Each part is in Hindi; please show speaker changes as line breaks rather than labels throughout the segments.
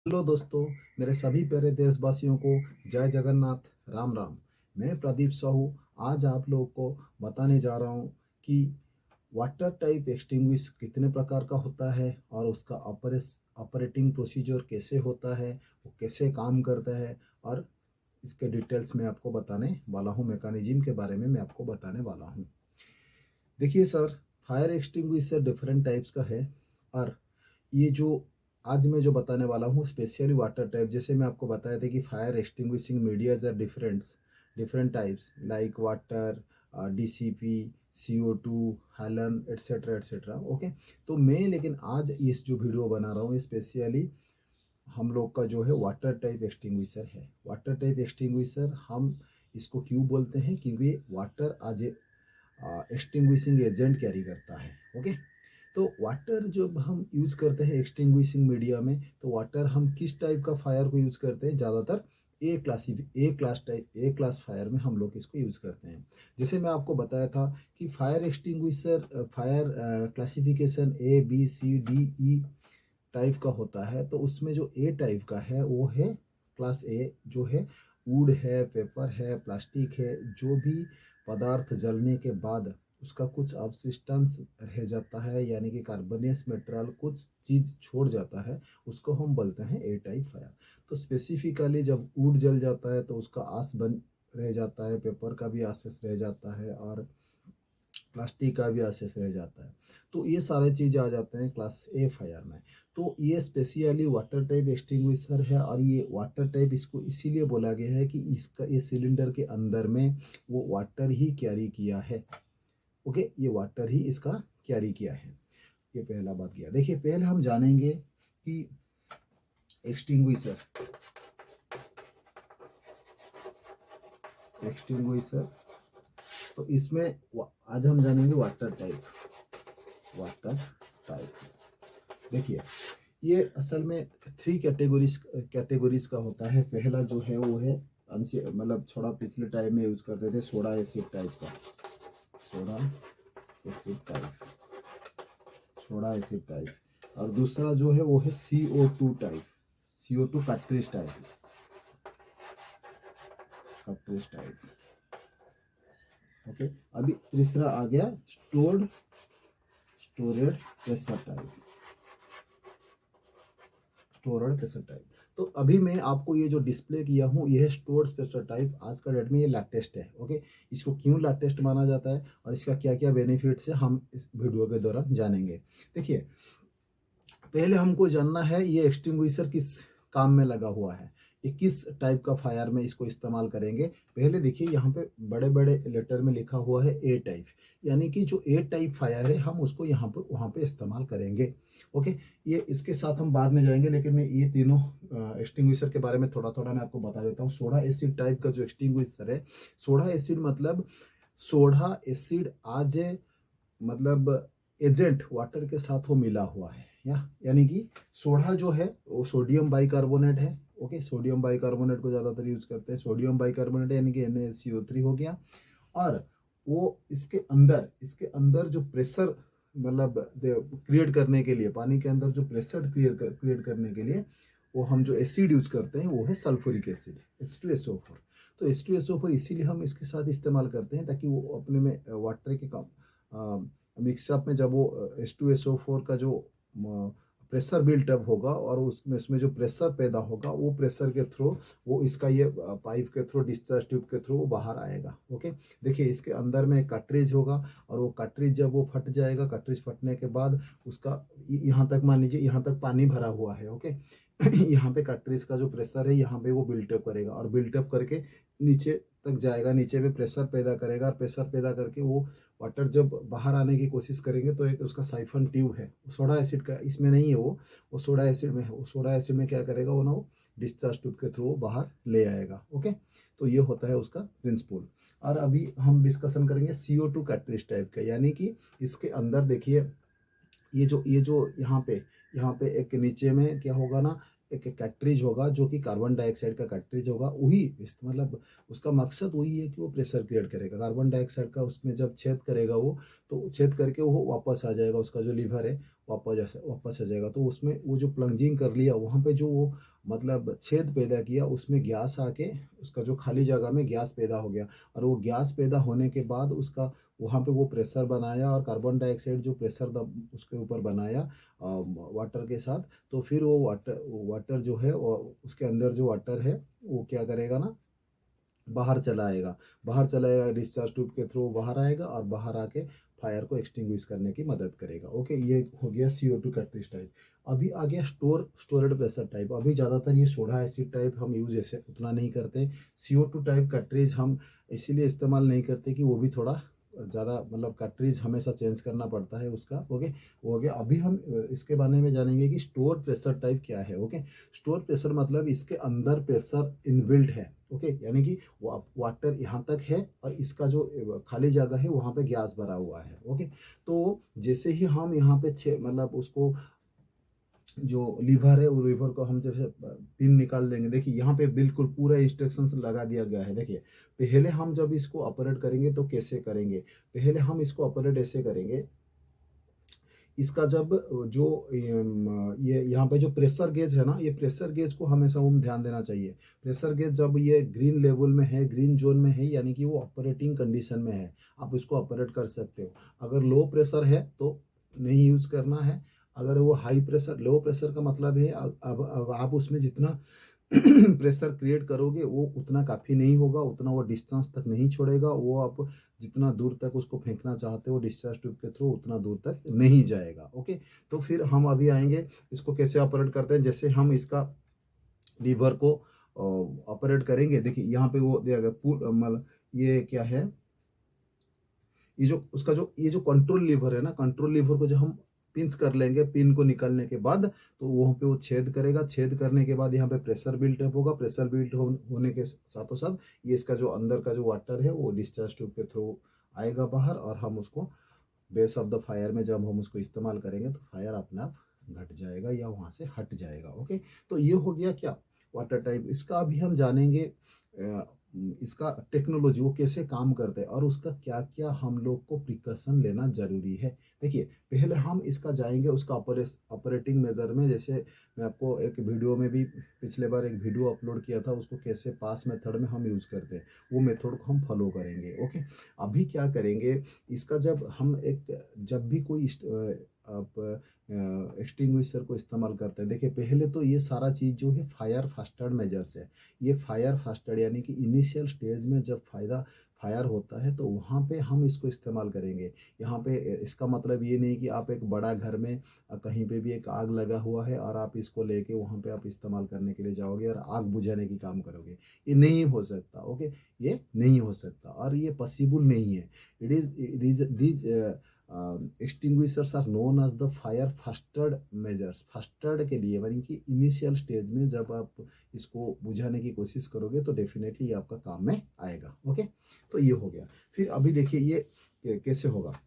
हेलो दोस्तों, मेरे सभी प्यारे देशवासियों को जय जगन्नाथ, राम राम। मैं प्रदीप साहू आज आप लोगों को बताने जा रहा हूँ कि वाटर टाइप एक्सटिंग्विश कितने प्रकार का होता है और उसका ऑपरेटिंग प्रोसीजर कैसे होता है, वो कैसे काम करता है और इसके डिटेल्स में आपको बताने वाला हूँ। मैकेनिज्म के बारे में मैं आपको बताने वाला हूँ। देखिए sir, fire extinguisher different types का है और ये जो आज मैं जो बताने वाला हूँ स्पेशली वाटर टाइप, जैसे मैं आपको बताया था कि fire extinguishing medias are different types like water, DCP, CO2, halon etcetera etcetera. Okay, तो मैं लेकिन आज इस जो वीडियो बना रहा हूँ स्पेशली हम लोग का जो है वाटर टाइप एक्सटिंग्विशर है। वाटर टाइप एक्सटिंग्विशर हम इसको क्यों बोलते हैं, क्योंकि वाटर आज एक्सटिंग्विशिंग एजेंट कैरी करता है। ओके, तो वाटर जब हम यूज करते हैं एक्सटिंग्विशिंग मीडिया में, तो वाटर हम किस टाइप का फायर को यूज करते हैं? ज़्यादातर ए क्लास फायर में हम लोग इसको यूज करते हैं। जैसे मैं आपको बताया था कि fire extinguisher fire classification A B C D E type का होता है। तो उसमें जो ए टाइप का है वो है क्लास ए, जो है वुड है, पेपर है, प्लास्टिक है, जो भी पदार्थ जलने के बाद उसका कुछ अवशिष्टांश रह जाता है, यानी कि कार्बनियस मटेरियल कुछ चीज़ छोड़ जाता है, उसको हम बोलते हैं ए टाइप फायर। तो स्पेसिफिकली जब वुड जल जाता है तो उसका आस बन रह जाता है, पेपर का भी आसेस रह जाता है और प्लास्टिक का भी असेस रह जाता है। तो ये सारे चीज़ आ जाते हैं क्लास ए फायर में। तो ये स्पेशली वाटर टाइप एक्सटिंग्विशर है और ये वाटर टाइप इसको इसीलिए बोला गया है कि इसका ये सिलेंडर के अंदर में वो वाटर ही कैरी किया है। ओके, ये वाटर ही इसका कैरी किया है। ये पहला बात किया। देखिए, पहले हम जानेंगे कि एक्सटिंग्विशर एक्सटिंग्विशर तो इसमें आज हम जानेंगे वाटर टाइप। देखिए, ये असल में थ्री कैटेगरीज का होता है। पहला जो है वो है मतलब थोड़ा पिछले टाइम में यूज करते थे सोडा एसिड टाइप का, soda acid type soda acid type. और दूसरा जो है वो है CO2 कैटरेज टाइप। ओके, अभी तीसरा आ गया स्टोरेड प्रेशर टाइप। तो अभी मैं आपको ये जो डिस्प्ले किया हूँ ये है स्टोर्ड प्रेशर टाइप। आज का डेट में ये लेटेस्ट है। ओके, इसको क्यों लेटेस्ट माना जाता है और इसका क्या क्या बेनिफिट्स है हम इस वीडियो के दौरान जानेंगे। देखिए, पहले हमको जानना है ये एक्सटिंग्विशर किस काम में लगा हुआ है, ये किस टाइप का फायर में इसको इस्तेमाल करेंगे। पहले देखिए, यहाँ पे बड़े बड़े लेटर में लिखा हुआ है ए टाइप, यानी कि जो ए टाइप फायर है हम उसको यहाँ पे वहाँ पे इस्तेमाल करेंगे। ओके, ये इसके साथ हम बाद में जाएंगे, लेकिन मैं ये तीनों एक्सटिंग्विशर के बारे में थोड़ा थोड़ा मैं आपको बता देता हूँ। सोडा एसिड टाइप का जो एक्सटिंग्विशर है, सोडा एसिड मतलब सोडा एसिड आज मतलब एजेंट वाटर के साथ वो मिला हुआ है, यानी कि सोडा जो है वो सोडियम बाइकार्बोनेट है। ओके, सोडियम बाइकार्बोनेट को ज़्यादातर यूज करते हैं। सोडियम बाइकार्बोनेट यानी कि NaCO3 हो गया। और वो इसके अंदर जो प्रेशर मतलब क्रिएट करने के लिए, पानी के अंदर जो प्रेशर क्रिएट करने के लिए वो हम जो एसिड यूज करते हैं वो है सल्फ्यूरिक एसिड, H2SO4। तो H2SO4 इसीलिए हम इसके साथ इस्तेमाल करते हैं ताकि वो अपने में वाटर के कम मिक्सअप में जब वो H2SO4 का जो प्रेशर बिल्टअप होगा और उसमें जो प्रेशर पैदा होगा वो प्रेशर के थ्रू वो इसका ये पाइप के थ्रू, डिस्चार्ज ट्यूब के थ्रू वो बाहर आएगा। ओके, देखिए इसके अंदर में कार्ट्रिज होगा और वो कार्ट्रिज जब वो फट जाएगा, कार्ट्रिज फटने के बाद उसका यहाँ तक मान लीजिए यहाँ तक पानी भरा हुआ है। ओके यहाँ पे कार्ट्रिज का जो प्रेशर है यहाँ पे वो बिल्टअप करेगा और बिल्टअप करके नीचे तक जाएगा, नीचे पे प्रेशर पैदा करेगा और प्रेशर पैदा करके वो वाटर जब बाहर आने की कोशिश करेंगे तो एक उसका साइफन ट्यूब है, सोडा एसिड का इसमें नहीं है, वो सोडा एसिड में है। वो सोडा एसिड में क्या करेगा वो ना, वो डिस्चार्ज ट्यूब के थ्रू बाहर ले आएगा। ओके, तो ये होता है उसका प्रिंसिपल। और अभी हम डिस्कशन करेंगे CO2 कैटलिस्ट टाइप का, यानी कि इसके अंदर देखिए ये जो यहाँ पे एक नीचे में क्या होगा ना, एक कैट्रिज होगा जो कि कार्बन डाइऑक्साइड का कैट्रिज होगा। वही मतलब उसका मकसद वही है कि वो प्रेशर क्रिएट करेगा कार्बन डाइऑक्साइड का, उसमें जब छेद करेगा वो, तो छेद करके वो वापस आ जाएगा, उसका जो लीवर है वापस आ जाएगा। तो उसमें वो जो प्लंजिंग कर लिया वहाँ पे जो वो मतलब छेद पैदा किया उसमें गैस आके उसका जो खाली जगह में गैस पैदा हो गया, और वो गैस पैदा होने के बाद उसका वहाँ पे वो प्रेशर बनाया और कार्बन डाइऑक्साइड जो प्रेशर दब उसके ऊपर बनाया वाटर के साथ। तो फिर वो वाटर जो है उसके अंदर जो वाटर है वो क्या करेगा ना, बाहर चला आएगा डिस्चार्ज ट्यूब के थ्रू बाहर आएगा और बाहर आके फायर को एक्सटिंग्विश करने की मदद करेगा। ओके, ये हो गया CO2 कैटलिस्ट टाइप। अभी आ गया स्टोरेड प्रेशर टाइप। अभी ज़्यादातर ये सोडा एसिड टाइप हम यूज ऐसे उतना नहीं करते। CO2 टाइप कैटरेज हम इसीलिए इस्तेमाल नहीं करते कि वो भी थोड़ा ज़्यादा मतलब कैटरेज हमेशा चेंज करना पड़ता है उसका। ओके, वो हो गया। अभी हम इसके बारे में जानेंगे कि स्टोर प्रेशर टाइप क्या है। ओके, स्टोर प्रेशर मतलब इसके अंदर प्रेशर इनबिल्ट है। ओके, यानी कि वाटर यहाँ तक है और इसका जो खाली जगह है वहाँ पे गैस भरा हुआ है। ओके, तो जैसे ही हम यहाँ पे मतलब उसको जो लीवर है वो लीवर को हम जैसे पिन निकाल देंगे, देखिए यहाँ पे बिल्कुल पूरा इंस्ट्रक्शंस लगा दिया गया है। देखिए पहले हम जब इसको ऑपरेट करेंगे तो कैसे करेंगे, पहले हम इसको ऑपरेट ऐसे करेंगे। इसका जब जो ये यहाँ पे जो प्रेशर गेज है ना, ये प्रेशर गेज को हमेशा हम ध्यान देना चाहिए। प्रेशर गेज जब ये ग्रीन लेवल में है, ग्रीन जोन में है, यानी कि वो ऑपरेटिंग कंडीशन में है, आप इसको ऑपरेट कर सकते हो। अगर लो प्रेशर है तो नहीं यूज करना है। अगर वो हाई प्रेशर, लो प्रेशर का मतलब है अब आप उसमें जितना प्रेशर क्रिएट करोगे वो उतना काफ़ी नहीं होगा, उतना वो डिस्टेंस तक नहीं छोड़ेगा, वो आप जितना दूर तक उसको फेंकना चाहते हो डिस्चार्ज ट्यूब के थ्रू उतना दूर तक नहीं जाएगा। ओके, तो फिर हम अभी आएंगे इसको कैसे ऑपरेट करते हैं। जैसे हम इसका लीवर को ऑपरेट करेंगे, देखिए यहाँ पे वो दिया गया मतलब ये क्या है, ये जो उसका जो ये जो कंट्रोल लीवर है ना, कंट्रोल लीवर को जो हम पिंच कर लेंगे, पिन को निकालने के बाद तो वहाँ पे वो छेद करेगा। छेद करने के बाद यहाँ पे प्रेशर बिल्ट अप होगा। प्रेशर बिल्ट होने के साथों साथ ये इसका जो अंदर का जो वाटर है वो डिस्चार्ज ट्यूब के थ्रू आएगा बाहर, और हम उसको बेस ऑफ द फायर में जब हम उसको इस्तेमाल करेंगे तो फायर अपने आप घट जाएगा या वहाँ से हट जाएगा। ओके, तो ये हो गया क्या, वाटर टाइप। इसका अभी हम जानेंगे इसका टेक्नोलॉजी वो कैसे काम करते हैं और उसका क्या क्या हम लोग को प्रिकॉशन लेना जरूरी है। देखिए पहले हम इसका जाएंगे उसका ऑपरेटिंग मेजर में। जैसे मैं आपको एक वीडियो में भी पिछले बार एक वीडियो अपलोड किया था, उसको कैसे पास मेथड में हम यूज करते हैं वो मेथड को हम फॉलो करेंगे। ओके, अभी क्या करेंगे, इसका जब भी कोई आप एक्सटिंग्विशर को इस्तेमाल करते हैं, देखिए पहले तो ये सारा चीज़ जो है फायर फास्टर मेजर्स है। ये फायर फास्टर यानी कि इनिशियल स्टेज में जब फायर होता है तो वहाँ पे हम इसको इस्तेमाल करेंगे। यहाँ पे इसका मतलब ये नहीं कि आप एक बड़ा घर में कहीं पे भी एक आग लगा हुआ है और आप इसको लेके वहाँ पे आप इस्तेमाल करने के लिए जाओगे और आग बुझाने की काम करोगे, ये नहीं हो सकता। ओके, ये नहीं हो सकता और ये पॉसिबल नहीं है। It is these extinguishers are known as the fire फास्टर्ड मेजर्स। फास्टर्ड के लिए यानी कि इनिशियल स्टेज में जब आप इसको बुझाने की कोशिश करोगे तो डेफिनेटली ये आपका काम में आएगा। ओके, तो ये हो गया। फिर अभी देखिए ये कैसे होगा,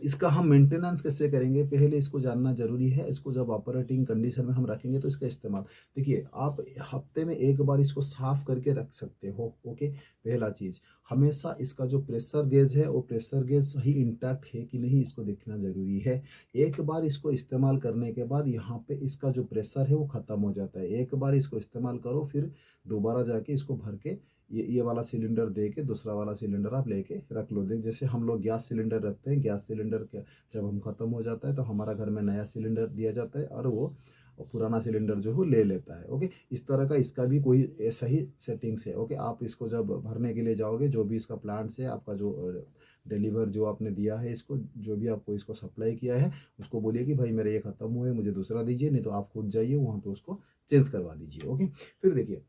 इसका हम मेंटेनेंस कैसे करेंगे, पहले इसको जानना जरूरी है। इसको जब ऑपरेटिंग कंडीशन में हम रखेंगे तो इसका इस्तेमाल, देखिए आप हफ्ते में एक बार इसको साफ करके रख सकते हो। ओके, पहला चीज हमेशा इसका जो प्रेशर गेज है वो प्रेशर गेज सही इंटैक्ट है कि नहीं इसको देखना जरूरी है। एक बार इसको इस्तेमाल करने के बाद यहाँ पे इसका जो प्रेशर है वो खत्म हो जाता है। एक बार इसको इस्तेमाल करो, फिर दोबारा जाके इसको भर के ये वाला सिलेंडर दे के दूसरा वाला सिलेंडर आप लेके रख लो। देख जैसे हम लोग गैस सिलेंडर रखते हैं, गैस सिलेंडर के जब हम ख़त्म हो जाता है तो हमारा घर में नया सिलेंडर दिया जाता है और वो पुराना सिलेंडर जो है ले लेता है। ओके, इस तरह का इसका भी कोई ऐसा ही सेटिंग्स है। ओके, आप इसको जब भरने के लिए जाओगे, जो भी इसका प्लांट से आपका जो डिलीवर जो आपने दिया है, इसको जो भी आपको इसको सप्लाई किया है उसको बोलिए कि भाई मेरा ये ख़त्म हुआ है, मुझे दूसरा दीजिए, नहीं तो आप खुद जाइए वहाँ पे उसको चेंज करवा दीजिए। ओके, फिर देखिए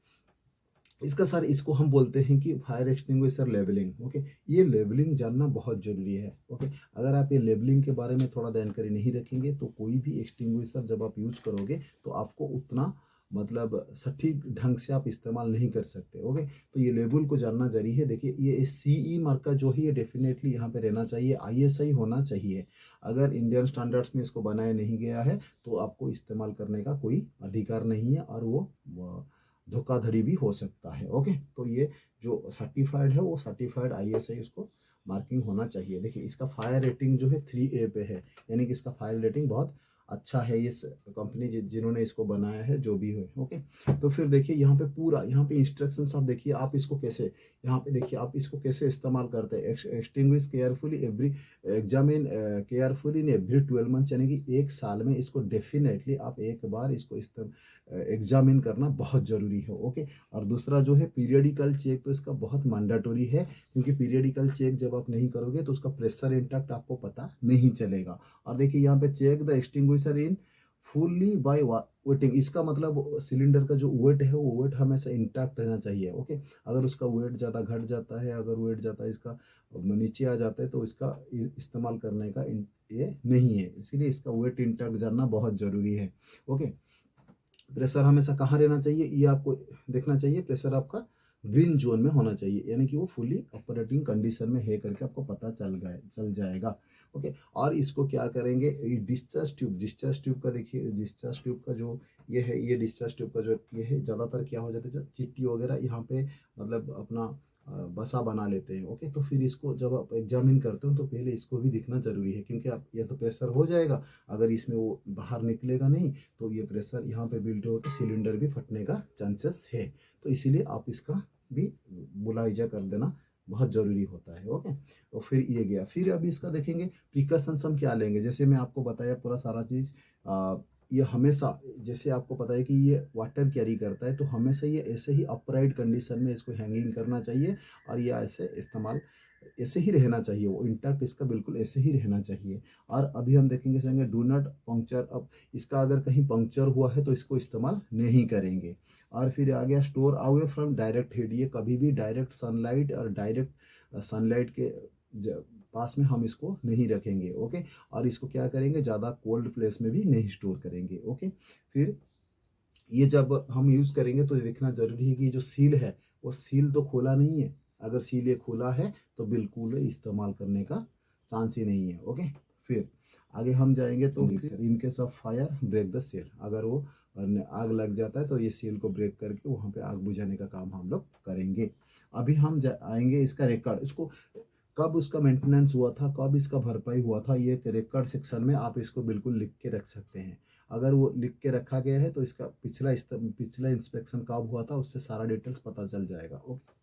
इसका सर इसको हम बोलते हैं कि फायर एक्सटिंग्विशर लेबलिंग। ओके, ये लेबलिंग जानना बहुत जरूरी है। ओके, अगर आप ये लेबलिंग के बारे में थोड़ा जानकारी नहीं रखेंगे तो कोई भी एक्सटिंग्विशर जब आप यूज करोगे तो आपको उतना मतलब सटीक ढंग से आप इस्तेमाल नहीं कर सकते। ओके, तो ये लेबल को जानना जरूरी है। देखिए ये CE मार्क का जो है ये डेफिनेटली यहाँ पे रहना चाहिए, ISI होना चाहिए। अगर इंडियन स्टैंडर्ड्स में इसको बनाया नहीं गया है तो आपको इस्तेमाल करने का कोई अधिकार नहीं है और वो धोखाधड़ी भी हो सकता है। ओके, तो ये जो सर्टिफाइड है वो सर्टिफाइड ISI उसको मार्किंग होना चाहिए। देखिए इसका फायर रेटिंग जो है 3A पे है, यानी कि इसका फायर रेटिंग बहुत अच्छा है इस कंपनी जिन्होंने इसको बनाया है, जो भी हो। ओके, तो फिर देखिए यहाँ पे पूरा, यहाँ पे इंस्ट्रक्शंस आप देखिए, आप इसको कैसे, यहाँ पे देखिए आप इसको कैसे इस्तेमाल करते हैं। Extinguish carefully every, examine carefully in every 12 month, यानी कि एक साल में इसको डेफिनेटली आप एक बार इसको एग्जामिन करना बहुत ज़रूरी है। ओके, और दूसरा जो है पीरियडिकल चेक, तो इसका बहुत मैंडेटरी है, क्योंकि पीरियडिकल चेक जब आप नहीं करोगे तो उसका प्रेशर इंटैक्ट आपको पता नहीं चलेगा। और देखिए यहाँ पे check the extinguisher in fully by weighting, इसका मतलब सिलेंडर का जो वेट है वो वेट हमेशा इंटैक्ट रहना चाहिए। ओके, अगर उसका वेट ज़्यादा घट जाता है, अगर वेट ज़्यादा इसका नीचे आ जाता है, तो इसका इस्तेमाल करने का ये नहीं है, इसीलिए इसका वेट इंटैक्ट जानना बहुत ज़रूरी है। ओके, प्रेशर हमेशा कहाँ रहना चाहिए, ये आपको देखना चाहिए। प्रेशर आपका ग्रीन जोन में होना चाहिए, यानी कि वो फुली ऑपरेटिंग कंडीशन में है करके आपको पता चल जाएगा। ओके, और इसको क्या करेंगे, डिस्चार्ज ट्यूब का देखिए, डिस्चार्ज ट्यूब का जो ये है, ये डिस्चार्ज ट्यूब का जो ये है, ज़्यादातर क्या हो जाता है, जो चिट्टी वगैरह यहाँ पे मतलब अपना बसा बना लेते हैं। ओके, तो फिर इसको जब आप एग्जामिन करते हो तो पहले इसको भी दिखना जरूरी है, क्योंकि आप ये तो प्रेशर हो जाएगा, अगर इसमें वो बाहर निकलेगा नहीं तो ये प्रेशर यहाँ पे बिल्ड होकर सिलेंडर भी फटने का चांसेस है। तो इसीलिए आप इसका भी मुलायजा कर देना बहुत ज़रूरी होता है। ओके, और फिर ये गया, फिर अभी इसका देखेंगे प्रिकॉशंस हम क्या लेंगे। जैसे मैं आपको बताया पूरा सारा चीज़, ये हमेशा, जैसे आपको पता है कि ये वाटर कैरी करता है, तो हमेशा ये ऐसे ही अपराइट कंडीशन में इसको हैंगिंग करना चाहिए, और ये ऐसे इस्तेमाल ऐसे ही रहना चाहिए, वो इंटैक्ट इसका बिल्कुल ऐसे ही रहना चाहिए। और अभी हम देखेंगे सर, डू नॉट पंक्चर, अब इसका अगर कहीं पंक्चर हुआ है तो इसको इस्तेमाल नहीं करेंगे। और फिर आ गया store away from direct heat, ये कभी भी डायरेक्ट सनलाइट और डायरेक्ट सनलाइट के पास में हम इसको नहीं रखेंगे। ओके, और इसको क्या करेंगे, ज़्यादा कोल्ड प्लेस में भी नहीं स्टोर करेंगे। ओके, फिर ये जब हम यूज़ करेंगे तो ये देखना ज़रूरी है कि जो सील है वो सील तो खोला नहीं है, अगर सील ये खुला है तो बिल्कुल इस्तेमाल करने का चांस ही नहीं है। ओके, फिर आगे हम जाएंगे तो in case of fire break the seal, अगर वो आग लग जाता है तो ये सील को ब्रेक करके वहाँ पे आग बुझाने का काम हम लोग करेंगे। अभी हम आएंगे इसका रिकॉर्ड, इसको कब उसका मेंटेनेंस हुआ था, कब इसका भरपाई हुआ था, ये रिकॉर्ड सेक्शन में आप इसको बिल्कुल लिख के रख सकते हैं। अगर वो लिख के रखा गया है तो इसका पिछला इंस्पेक्शन कब हुआ था उससे सारा डिटेल्स पता चल जाएगा। ओके,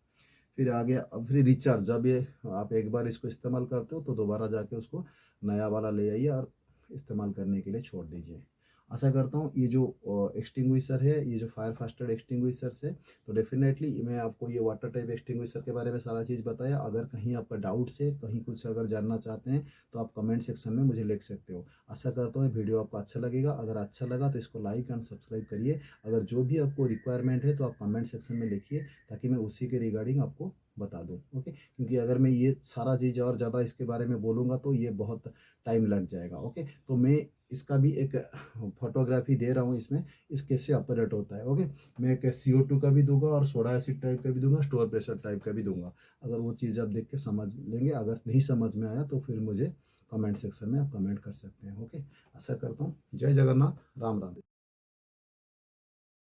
फिर आ गया, अब फिर रिचार्ज, जब ये आप एक बार इसको इस्तेमाल करते हो तो दोबारा जाके उसको नया वाला ले आइए और इस्तेमाल करने के लिए छोड़ दीजिए। आशा करता हूँ ये जो एक्सटिंग्विशर है, ये जो फायर फास्टर एक्सटिंग्विशर्स है, तो डेफिनेटली मैं आपको ये वाटर टाइप एक्सटिंग्विशर के बारे में सारा चीज़ बताया। अगर कहीं आपका डाउट्स है, कहीं कुछ अगर जानना चाहते हैं तो आप कमेंट सेक्शन में मुझे लिख सकते हो। आशा करता हूँ वीडियो आपको अच्छा लगेगा, अगर अच्छा लगा तो इसको लाइक एंड सब्सक्राइब करिए। अगर जो भी आपको रिक्वायरमेंट है तो आप कमेंट सेक्शन में लिखिए, ताकि मैं उसी के रिगार्डिंग आपको बता दूं। ओके, क्योंकि अगर मैं ये सारा चीज़ और ज़्यादा इसके बारे में बोलूँगा तो ये बहुत टाइम लग जाएगा। ओके, तो मैं इसका भी एक फोटोग्राफी दे रहा हूँ इसमें, इस कैसे ऑपरेट होता है। ओके, मैं एक CO2 का भी दूंगा और सोडा एसिड टाइप का भी दूंगा, स्टोर प्रेशर टाइप का भी दूंगा। अगर वो चीज़ आप देख के समझ लेंगे, अगर नहीं समझ में आया तो फिर मुझे कमेंट सेक्शन में आप कमेंट कर सकते हैं। ओके, आशा करता हूँ। जय जगन्नाथ, राम राम।